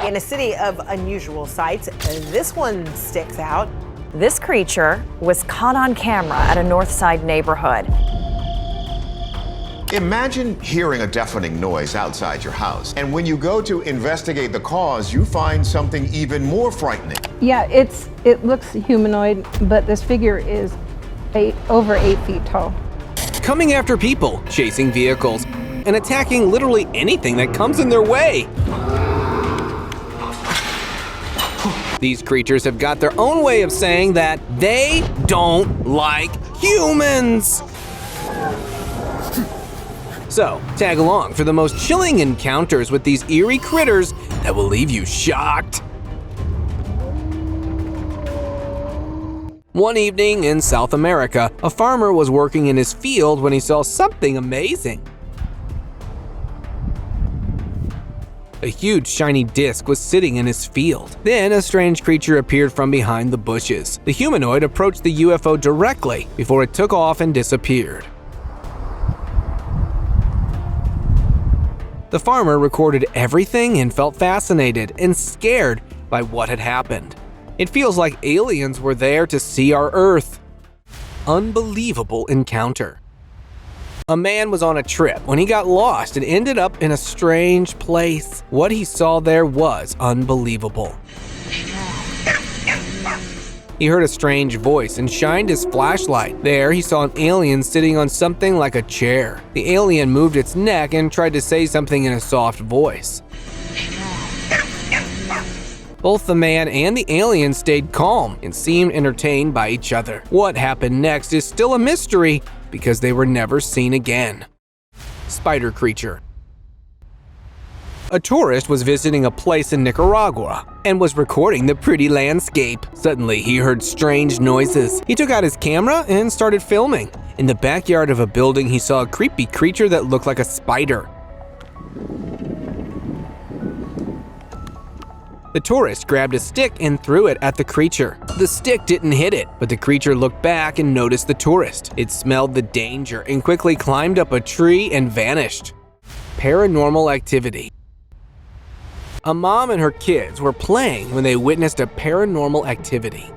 In a city of unusual sights, this one sticks out. This creature was caught on camera at a North Side neighborhood. Imagine hearing a deafening noise outside your house, and when you go to investigate the cause, you find something even more frightening. Yeah, it looks humanoid, but this figure is over 8 feet tall. Coming after people, chasing vehicles, and attacking literally anything that comes in their way. These creatures have got their own way of saying that they don't like humans. So, tag along for the most chilling encounters with these eerie critters that will leave you shocked. One evening in South America, a farmer was working in his field when he saw something amazing. A huge shiny disc was sitting in his field. Then a strange creature appeared from behind the bushes. The humanoid approached the UFO directly before it took off and disappeared. The farmer recorded everything and felt fascinated and scared by what had happened. It feels like aliens were there to see our Earth. Unbelievable encounter. A man was on a trip when he got lost and ended up in a strange place. What he saw there was unbelievable. He heard a strange voice and shined his flashlight. There, he saw an alien sitting on something like a chair. The alien moved its neck and tried to say something in a soft voice. Both the man and the alien stayed calm and seemed entertained by each other. What happened next is still a mystery because they were never seen again. Spider creature. A tourist was visiting a place in Nicaragua and was recording the pretty landscape. Suddenly, he heard strange noises. He took out his camera and started filming. In the backyard of a building, he saw a creepy creature that looked like a spider. The tourist grabbed a stick and threw it at the creature. The stick didn't hit it, but the creature looked back and noticed the tourist. It smelled the danger and quickly climbed up a tree and vanished. Paranormal activity. A mom and her kids were playing when they witnessed a paranormal activity.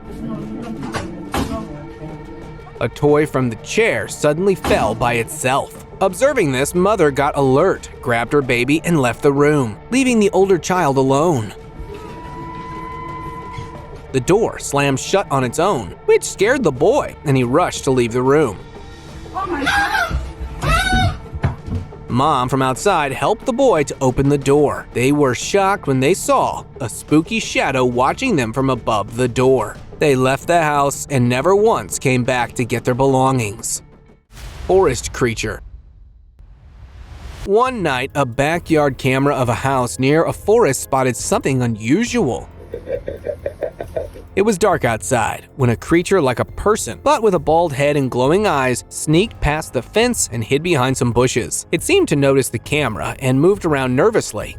A toy from the chair suddenly fell by itself. Observing this, mother got alert, grabbed her baby, and left the room, leaving the older child alone. The door slammed shut on its own, which scared the boy, and he rushed to leave the room. Oh my God. Mom from outside helped the boy to open the door. They were shocked when they saw a spooky shadow watching them from above the door. They left the house and never once came back to get their belongings. Forest creature. One night, a backyard camera of a house near a forest spotted something unusual. It was dark outside when a creature like a person, but with a bald head and glowing eyes, sneaked past the fence and hid behind some bushes. It seemed to notice the camera and moved around nervously.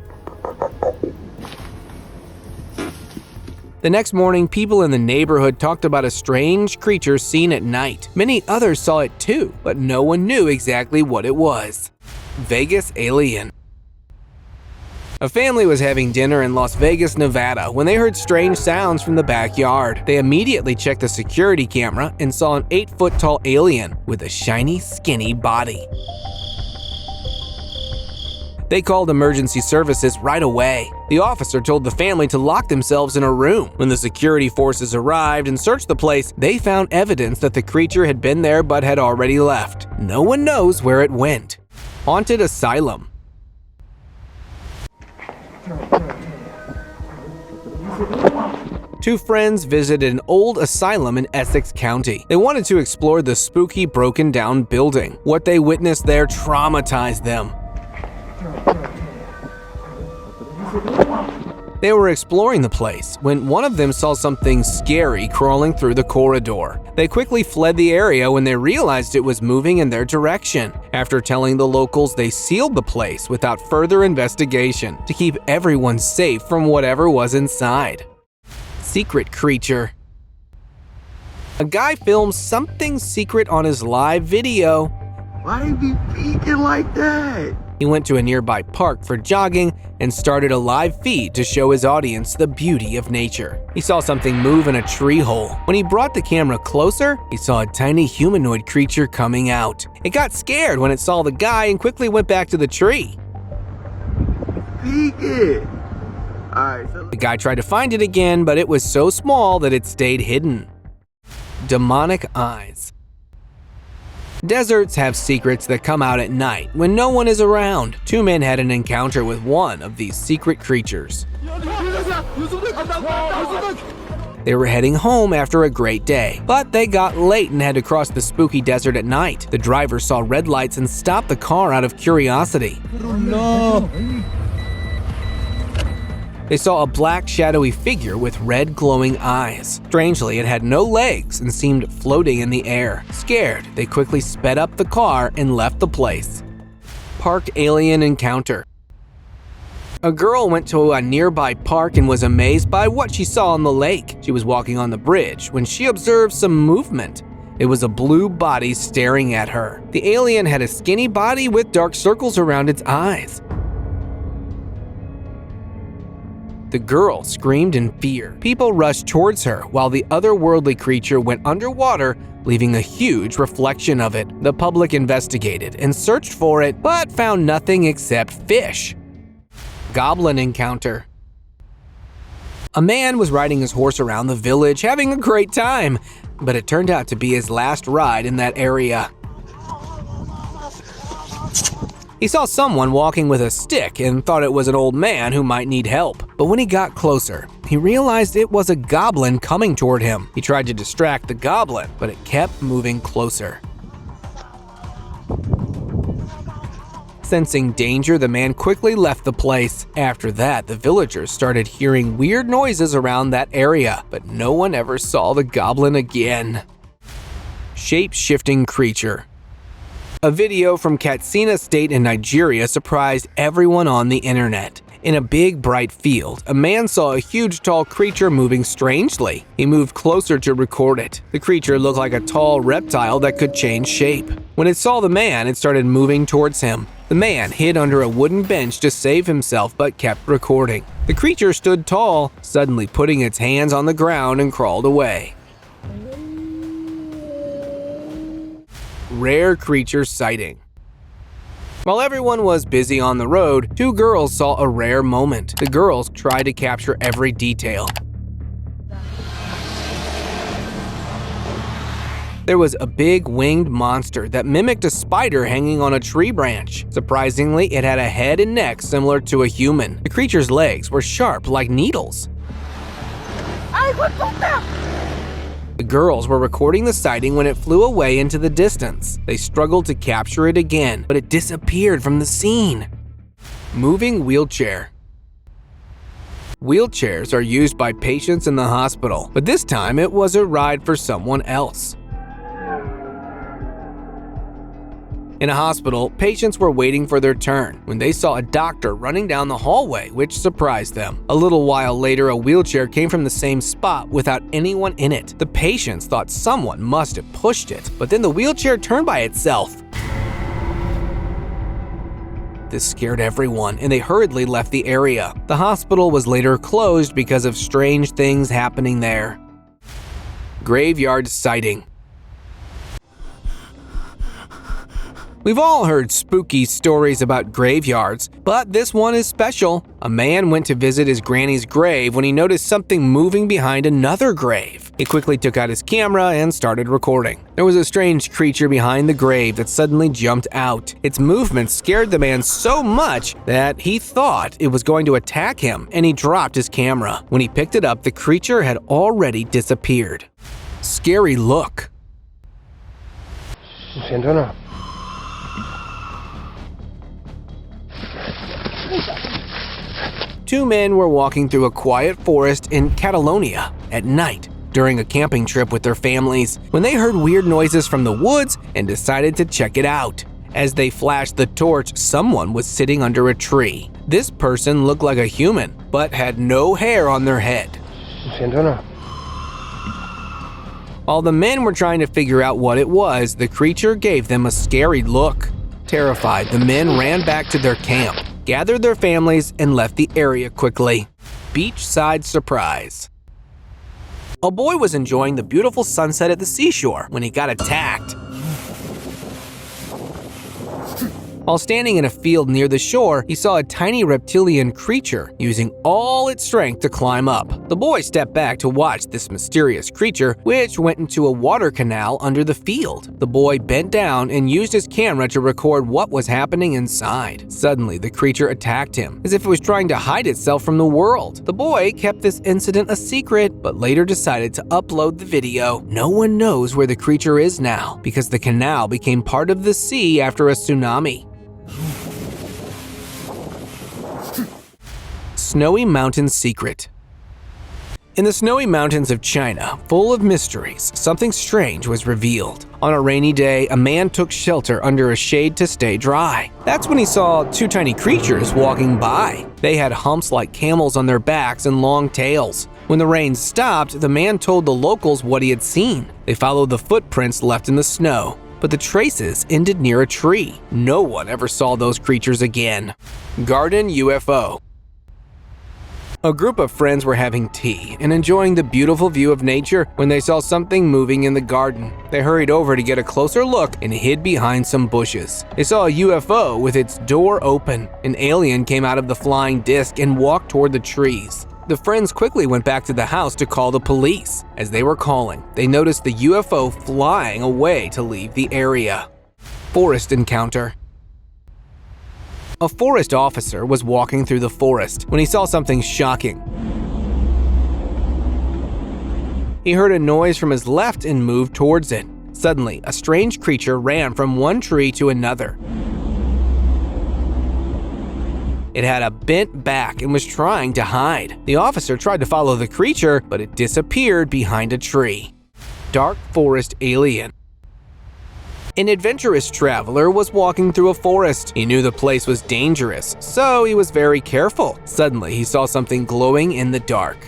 The next morning, people in the neighborhood talked about a strange creature seen at night. Many others saw it too, but no one knew exactly what it was. Vegas alien. A family was having dinner in Las Vegas, Nevada when they heard strange sounds from the backyard. They immediately checked the security camera and saw an 8-foot-tall alien with a shiny, skinny body. They called emergency services right away. The officer told the family to lock themselves in a room. When the security forces arrived and searched the place, they found evidence that the creature had been there but had already left. No one knows where it went. Haunted asylum. Two friends visited an old asylum in Essex County. They wanted to explore the spooky, broken-down building. What they witnessed there traumatized them. They were exploring the place when one of them saw something scary crawling through the corridor. They quickly fled the area when they realized it was moving in their direction. After telling the locals, they sealed the place without further investigation to keep everyone safe from whatever was inside. Secret creature. A guy filmed something secret on his live video. Why they be peeking like that? He went to a nearby park for jogging and started a live feed to show his audience the beauty of nature. He saw something move in a tree hole. When he brought the camera closer, he saw a tiny humanoid creature coming out. It got scared when it saw the guy and quickly went back to the tree. The guy tried to find it again, but it was so small that it stayed hidden. Demonic eyes. Deserts have secrets that come out at night when no one is around. Two men had an encounter with one of these secret creatures. They were heading home after a great day, but they got late and had to cross the spooky desert at night. The driver saw red lights and stopped the car out of curiosity. They saw a black shadowy figure with red glowing eyes. Strangely, it had no legs and seemed floating in the air. Scared, they quickly sped up the car and left the place. Park alien encounter. A girl went to a nearby park and was amazed by what she saw on the lake. She was walking on the bridge when she observed some movement. It was a blue body staring at her. The alien had a skinny body with dark circles around its eyes. The girl screamed in fear. People rushed towards her while the otherworldly creature went underwater, leaving a huge reflection of it. The public investigated and searched for it, but found nothing except fish. Goblin encounter. A man was riding his horse around the village, having a great time, but it turned out to be his last ride in that area. He saw someone walking with a stick and thought it was an old man who might need help. But when he got closer, he realized it was a goblin coming toward him. He tried to distract the goblin, but it kept moving closer. Sensing danger, the man quickly left the place. After that, the villagers started hearing weird noises around that area, but no one ever saw the goblin again. Shape-shifting creature. A video from Katsina State in Nigeria surprised everyone on the internet. In a big, bright field, a man saw a huge, tall creature moving strangely. He moved closer to record it. The creature looked like a tall reptile that could change shape. When it saw the man, it started moving towards him. The man hid under a wooden bench to save himself but kept recording. The creature stood tall, suddenly putting its hands on the ground and crawled away. Rare creature sighting. While everyone was busy on the road, two girls saw a rare moment. The girls tried to capture every detail. There was a big winged monster that mimicked a spider hanging on a tree branch. Surprisingly, it had a head and neck similar to a human. The creature's legs were sharp like needles. The girls were recording the sighting when it flew away into the distance. They struggled to capture it again, but it disappeared from the scene. Moving wheelchair. Wheelchairs are used by patients in the hospital, but this time it was a ride for someone else. In a hospital, patients were waiting for their turn when they saw a doctor running down the hallway, which surprised them. A little while later, a wheelchair came from the same spot without anyone in it. The patients thought someone must have pushed it, but then the wheelchair turned by itself. This scared everyone, and they hurriedly left the area. The hospital was later closed because of strange things happening there. Graveyard sighting. We've all heard spooky stories about graveyards, but this one is special. A man went to visit his granny's grave when he noticed something moving behind another grave. He quickly took out his camera and started recording. There was a strange creature behind the grave that suddenly jumped out. Its movement scared the man so much that he thought it was going to attack him, and he dropped his camera. When he picked it up, the creature had already disappeared. Scary look. Two men were walking through a quiet forest in Catalonia at night during a camping trip with their families when they heard weird noises from the woods and decided to check it out. As they flashed the torch, someone was sitting under a tree. This person looked like a human, but had no hair on their head. While the men were trying to figure out what it was, the creature gave them a scary look. Terrified, the men ran back to their camp, gathered their families, and left the area quickly. Beachside surprise. A boy was enjoying the beautiful sunset at the seashore when he got attacked. While standing in a field near the shore, he saw a tiny reptilian creature using all its strength to climb up. The boy stepped back to watch this mysterious creature, which went into a water canal under the field. The boy bent down and used his camera to record what was happening inside. Suddenly, the creature attacked him, as if it was trying to hide itself from the world. The boy kept this incident a secret, but later decided to upload the video. No one knows where the creature is now, because the canal became part of the sea after a tsunami. Snowy Mountain Secret. In the snowy mountains of China, full of mysteries, something strange was revealed. On a rainy day, a man took shelter under a shade to stay dry. That's when he saw two tiny creatures walking by. They had humps like camels on their backs and long tails. When the rain stopped, the man told the locals what he had seen. They followed the footprints left in the snow, but the traces ended near a tree. No one ever saw those creatures again. Garden UFO. A group of friends were having tea and enjoying the beautiful view of nature when they saw something moving in the garden. They hurried over to get a closer look and hid behind some bushes. They saw a UFO with its door open. An alien came out of the flying disc and walked toward the trees. The friends quickly went back to the house to call the police. As they were calling, they noticed the UFO flying away to leave the area. Forest encounter. A forest officer was walking through the forest when he saw something shocking. He heard a noise from his left and moved towards it. Suddenly, a strange creature ran from one tree to another. It had a bent back and was trying to hide. The officer tried to follow the creature, but it disappeared behind a tree. Dark forest alien. An adventurous traveler was walking through a forest. He knew the place was dangerous, so he was very careful. Suddenly, he saw something glowing in the dark.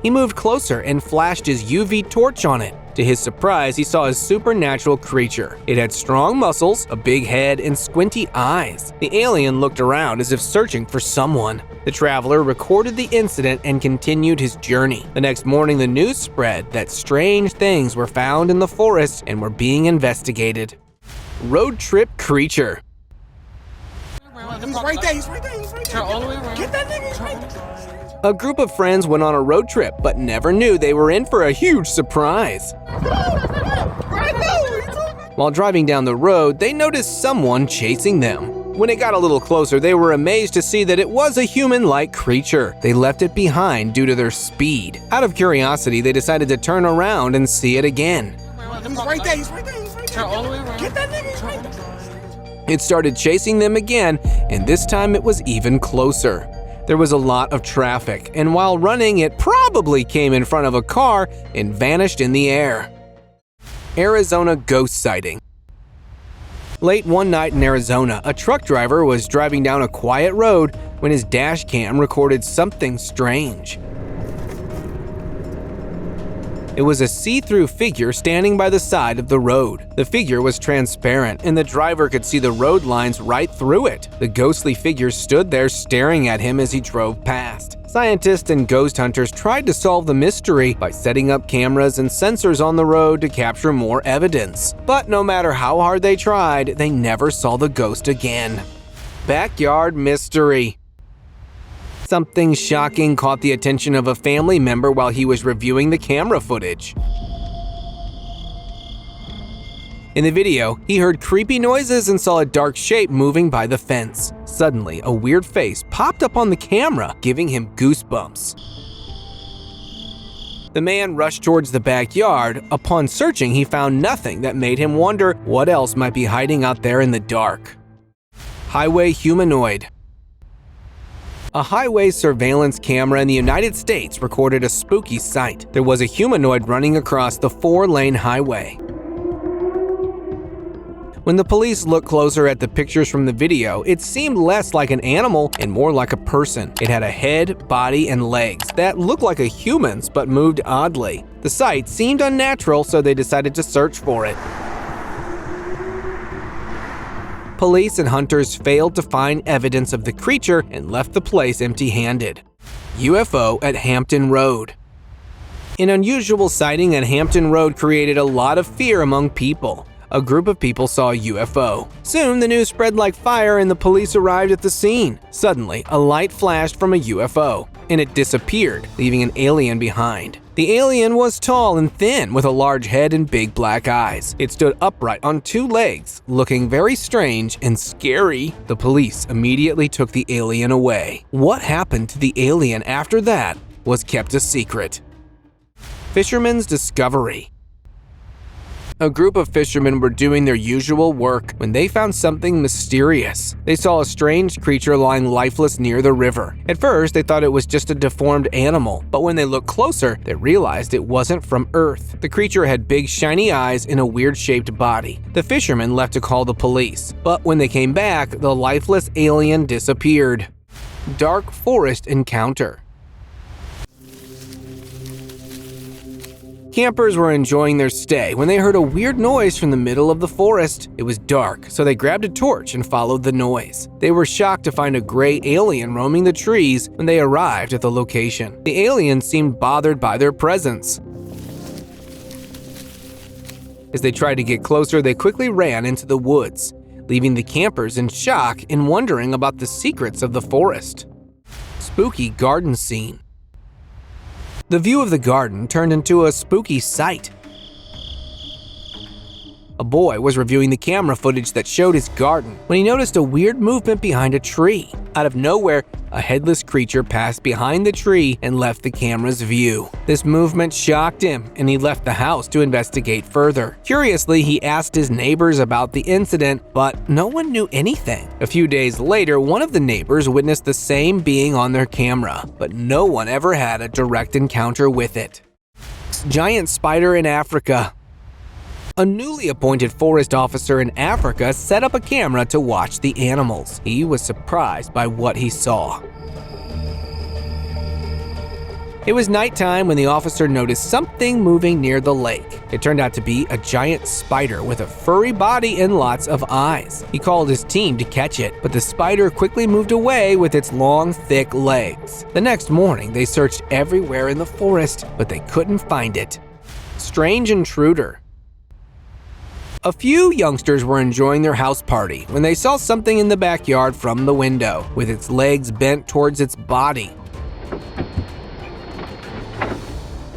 He moved closer and flashed his UV torch on it. To his surprise, he saw a supernatural creature. It had strong muscles, a big head, and squinty eyes. The alien looked around as if searching for someone. The traveler recorded the incident and continued his journey. The next morning, the news spread that strange things were found in the forest and were being investigated. Road trip creature. He's right there, he's right there, he's right there. All the way around. Get that nigga, he's right there. A group of friends went on a road trip, but never knew they were in for a huge surprise. While driving down the road, they noticed someone chasing them. When it got a little closer, they were amazed to see that it was a human-like creature. They left it behind due to their speed. Out of curiosity, they decided to turn around and see it again. He's right there, he's right there, he's right there. All the way around. Get that nigga, he's right there. It started chasing them again, and this time it was even closer. There was a lot of traffic, and while running, it probably came in front of a car and vanished in the air. Arizona ghost sighting. Late one night in Arizona, a truck driver was driving down a quiet road when his dash cam recorded something strange. It was a see-through figure standing by the side of the road. The figure was transparent, and the driver could see the road lines right through it. The ghostly figure stood there staring at him as he drove past. Scientists and ghost hunters tried to solve the mystery by setting up cameras and sensors on the road to capture more evidence. But no matter how hard they tried, they never saw the ghost again. Backyard mystery. Something shocking caught the attention of a family member while he was reviewing the camera footage. In the video, he heard creepy noises and saw a dark shape moving by the fence. Suddenly, a weird face popped up on the camera, giving him goosebumps. The man rushed towards the backyard. Upon searching, he found nothing that made him wonder what else might be hiding out there in the dark. Highway humanoid. A highway surveillance camera in the United States recorded a spooky sight. There was a humanoid running across the 4-lane highway. When the police looked closer at the pictures from the video, it seemed less like an animal and more like a person. It had a head, body, and legs that looked like a human's but moved oddly. The sight seemed unnatural, so they decided to search for it. Police and hunters failed to find evidence of the creature and left the place empty-handed. UFO at Hampton Road. An unusual sighting at Hampton Road created a lot of fear among people. A group of people saw a UFO. Soon, the news spread like fire and the police arrived at the scene. Suddenly, a light flashed from a UFO, and it disappeared, leaving an alien behind. The alien was tall and thin, with a large head and big black eyes. It stood upright on two legs, looking very strange and scary. The police immediately took the alien away. What happened to the alien after that was kept a secret. Fisherman's discovery. A group of fishermen were doing their usual work when they found something mysterious. They saw a strange creature lying lifeless near the river. At first, they thought it was just a deformed animal, but when they looked closer, they realized it wasn't from Earth. The creature had big shiny eyes and a weird-shaped body. The fishermen left to call the police, but when they came back, the lifeless alien disappeared. Dark forest encounter. Campers were enjoying their stay when they heard a weird noise from the middle of the forest. It was dark, so they grabbed a torch and followed the noise. They were shocked to find a gray alien roaming the trees when they arrived at the location. The alien seemed bothered by their presence. As they tried to get closer, they quickly ran into the woods, leaving the campers in shock and wondering about the secrets of the forest. Spooky garden scene. The view of the garden turned into a spooky sight. A boy was reviewing the camera footage that showed his garden when he noticed a weird movement behind a tree. Out of nowhere, a headless creature passed behind the tree and left the camera's view. This movement shocked him, and he left the house to investigate further. Curiously, he asked his neighbors about the incident, but no one knew anything. A few days later, one of the neighbors witnessed the same being on their camera, but no one ever had a direct encounter with it. Giant spider in Africa. A newly appointed forest officer in Africa set up a camera to watch the animals. He was surprised by what he saw. It was nighttime when the officer noticed something moving near the lake. It turned out to be a giant spider with a furry body and lots of eyes. He called his team to catch it, but the spider quickly moved away with its long, thick legs. The next morning, they searched everywhere in the forest, but they couldn't find it. Strange intruder. A few youngsters were enjoying their house party when they saw something in the backyard from the window, with its legs bent towards its body.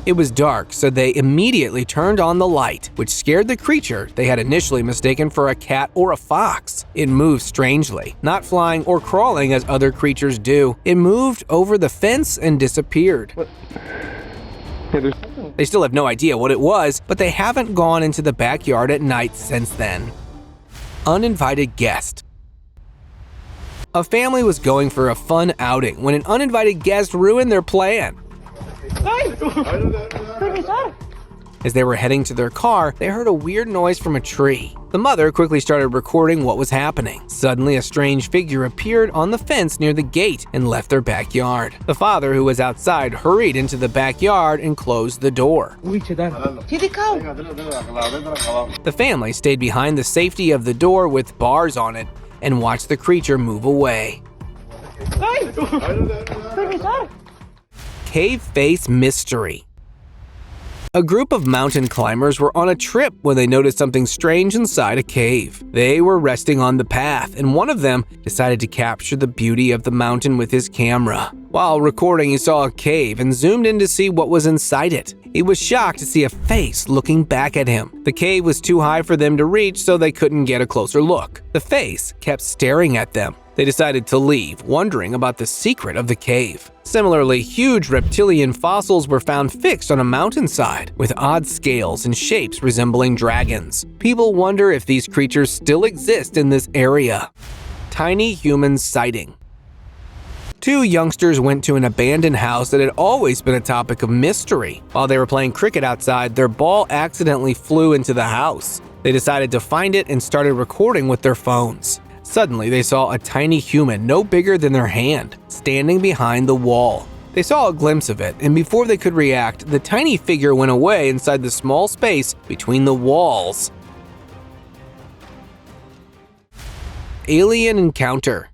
It was dark, so they immediately turned on the light, which scared the creature they had initially mistaken for a cat or a fox. It moved strangely, not flying or crawling as other creatures do. It moved over the fence and disappeared. They still have no idea what it was, but they haven't gone into the backyard at night since then. Uninvited guest. A family was going for a fun outing when an uninvited guest ruined their plan. As they were heading to their car, they heard a weird noise from a tree. The mother quickly started recording what was happening. Suddenly, a strange figure appeared on the fence near the gate and left their backyard. The father, who was outside, hurried into the backyard and closed the door. The family stayed behind the safety of the door with bars on it and watched the creature move away. Cave face mystery. A group of mountain climbers were on a trip when they noticed something strange inside a cave. They were resting on the path, and one of them decided to capture the beauty of the mountain with his camera. While recording, he saw a cave and zoomed in to see what was inside it. He was shocked to see a face looking back at him. The cave was too high for them to reach, so they couldn't get a closer look. The face kept staring at them. They decided to leave, wondering about the secret of the cave. Similarly, huge reptilian fossils were found fixed on a mountainside, with odd scales and shapes resembling dragons. People wonder if these creatures still exist in this area. Tiny human sighting. Two youngsters went to an abandoned house that had always been a topic of mystery. While they were playing cricket outside, their ball accidentally flew into the house. They decided to find it and started recording with their phones. Suddenly, they saw a tiny human no bigger than their hand, standing behind the wall. They saw a glimpse of it, and before they could react, the tiny figure went away inside the small space between the walls. alien encounter.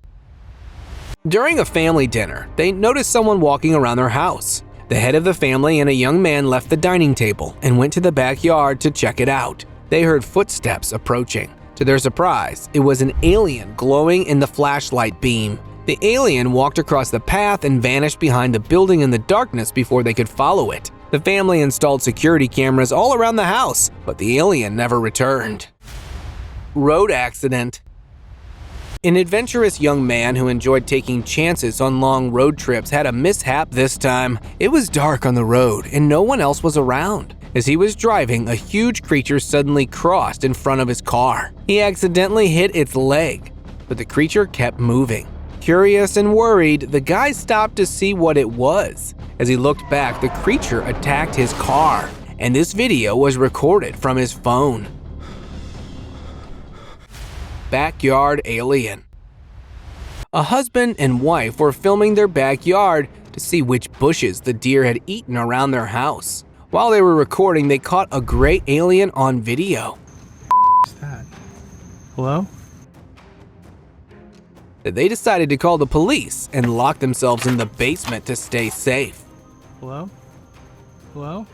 During a family dinner, they noticed someone walking around their house. The head of the family and a young man left the dining table and went to the backyard to check it out. They heard footsteps approaching. To their surprise, it was an alien glowing in the flashlight beam. The alien walked across the path and vanished behind the building in the darkness before they could follow it. The family installed security cameras all around the house, but the alien never returned. Road accident. An adventurous young man who enjoyed taking chances on long road trips had a mishap this time. It was dark on the road and no one else was around. As he was driving, a huge creature suddenly crossed in front of his car. He accidentally hit its leg, but the creature kept moving. Curious and worried, the guy stopped to see what it was. As he looked back, the creature attacked his car, and this video was recorded from his phone. Backyard alien. A husband and wife were filming their backyard to see which bushes the deer had eaten around their house. While they were recording, they caught a gray alien on video. What's that? Hello? They decided to call the police and lock themselves in the basement to stay safe. Hello? Hello?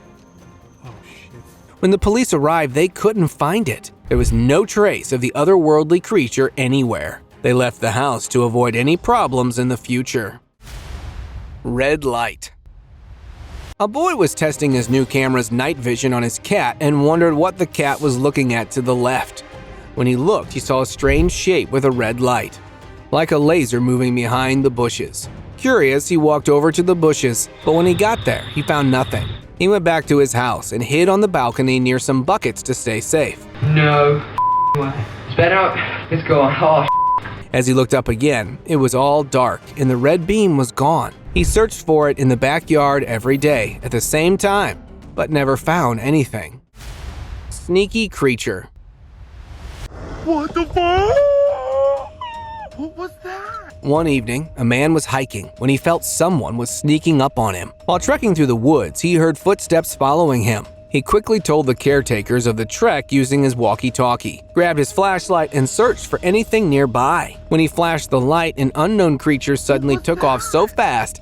Oh, shit. When the police arrived, they couldn't find it. There was no trace of the otherworldly creature anywhere. They left the house to avoid any problems in the future. Red light. A boy was testing his new camera's night vision on his cat and wondered what the cat was looking at to the left. When he looked, he saw a strange shape with a red light, like a laser moving behind the bushes. Curious, he walked over to the bushes, but when he got there, he found nothing. He went back to his house and hid on the balcony near some buckets to stay safe. No way. Sped up. It's going. Oh, As he looked up again, it was all dark and the red beam was gone. He searched for it in the backyard every day at the same time, but never found anything. Sneaky creature. What the fuck? What was that? One evening, a man was hiking when he felt someone was sneaking up on him. While trekking through the woods, he heard footsteps following him. He quickly told the caretakers of the trek using his walkie-talkie, grabbed his flashlight, and searched for anything nearby. When he flashed the light, an unknown creature suddenly took off so fast,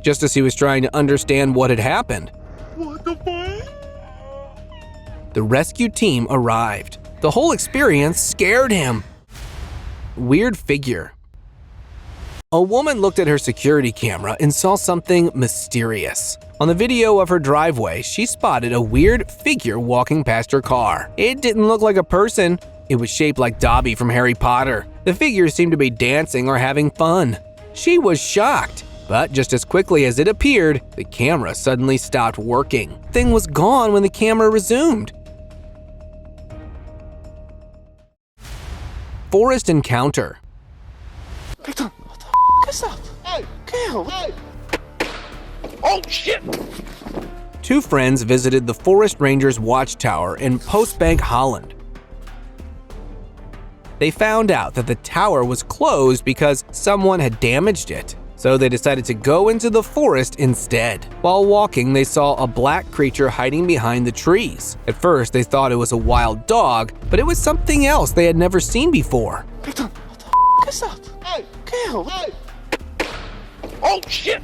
just as he was trying to understand what had happened. What the fuck? The rescue team arrived. The whole experience scared him. Weird figure. A woman looked at her security camera and saw something mysterious. On the video of her driveway, she spotted a weird figure walking past her car. It didn't look like a person. It was shaped like Dobby from Harry Potter. The figure seemed to be dancing or having fun. She was shocked, but just as quickly as it appeared, the camera suddenly stopped working. The thing was gone when the camera resumed. Forest encounter. Victor, what the f is that? Hey, Kale, hey! Oh, shit! Two friends visited the Forest Rangers Watchtower in Postbank, Holland. They found out that the tower was closed because someone had damaged it, so they decided to go into the forest instead. While walking, they saw a black creature hiding behind the trees. At first, they thought it was a wild dog, but it was something else they had never seen before. Victor, what the f is that? Hey, Kale, hey! Oh, shit!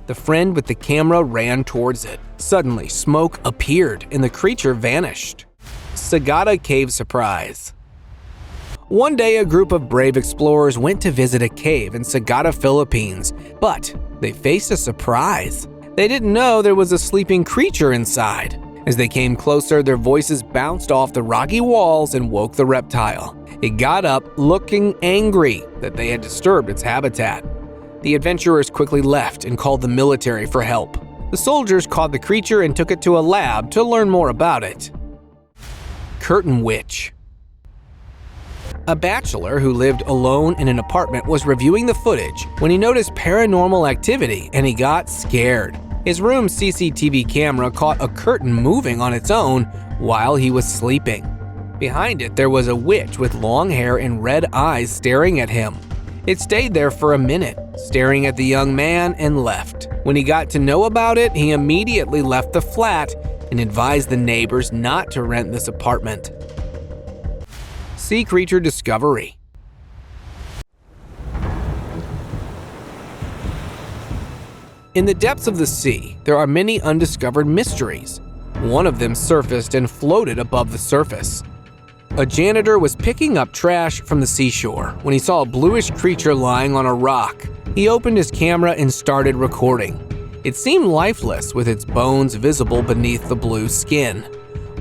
The friend with the camera ran towards it. Suddenly, smoke appeared and the creature vanished. Sagada Cave surprise. One day, a group of brave explorers went to visit a cave in Sagada, Philippines, but they faced a surprise. They didn't know there was a sleeping creature inside. As they came closer, their voices bounced off the rocky walls and woke the reptile. It got up, looking angry that they had disturbed its habitat. The adventurers quickly left and called the military for help. The soldiers caught the creature and took it to a lab to learn more about it. Curtain Witch. A bachelor who lived alone in an apartment was reviewing the footage when he noticed paranormal activity and he got scared. His room's CCTV camera caught a curtain moving on its own while he was sleeping. Behind it, there was a witch with long hair and red eyes staring at him. It stayed there for a minute, staring at the young man, and left. When he got to know about it, he immediately left the flat and advised the neighbors not to rent this apartment. Sea creature discovery. In the depths of the sea, there are many undiscovered mysteries. One of them surfaced and floated above the surface. A janitor was picking up trash from the seashore when he saw a bluish creature lying on a rock. He opened his camera and started recording. It seemed lifeless, with its bones visible beneath the blue skin,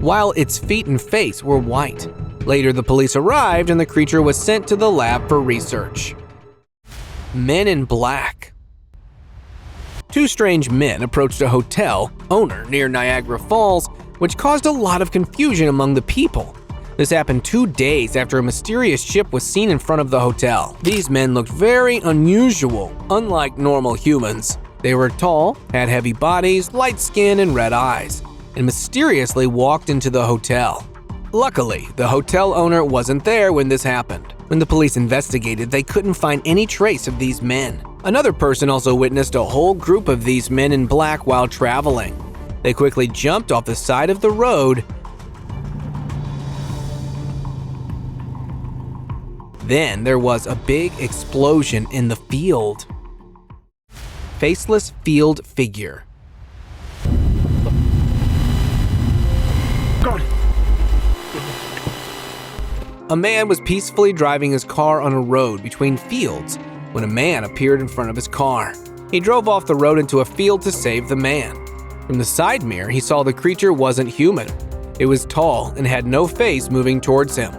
while its feet and face were white. Later, the police arrived and the creature was sent to the lab for research. Men in Black. Two strange men approached a hotel owner near Niagara Falls, which caused a lot of confusion among the people. This happened 2 days after a mysterious ship was seen in front of the hotel. These men looked very unusual, unlike normal humans. They were tall, had heavy bodies, light skin, and red eyes, and mysteriously walked into the hotel. Luckily, the hotel owner wasn't there when this happened. When the police investigated, they couldn't find any trace of these men. Another person also witnessed a whole group of these men in black while traveling. They quickly jumped off the side of the road. Then there was a big explosion in the field. Faceless field figure. A man was peacefully driving his car on a road between fields when a man appeared in front of his car. He drove off the road into a field to save the man. From the side mirror, he saw the creature wasn't human. It was tall and had no face moving towards him.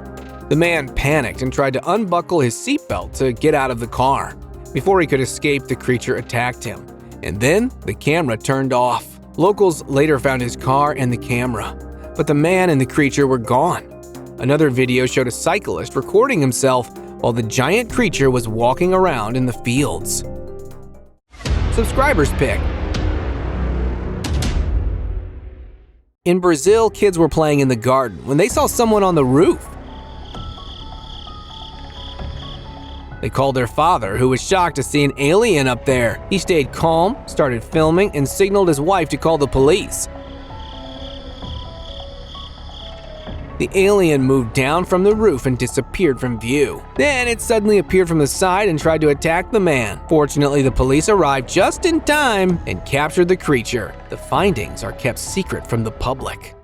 The man panicked and tried to unbuckle his seatbelt to get out of the car. Before he could escape, the creature attacked him, and then the camera turned off. Locals later found his car and the camera, but the man and the creature were gone. Another video showed a cyclist recording himself while the giant creature was walking around in the fields. Subscribers pick. In Brazil, kids were playing in the garden when they saw someone on the roof. They called their father, who was shocked to see an alien up there. He stayed calm, started filming, and signaled his wife to call the police. The alien moved down from the roof and disappeared from view. Then it suddenly appeared from the side and tried to attack the man. Fortunately, the police arrived just in time and captured the creature. The findings are kept secret from the public.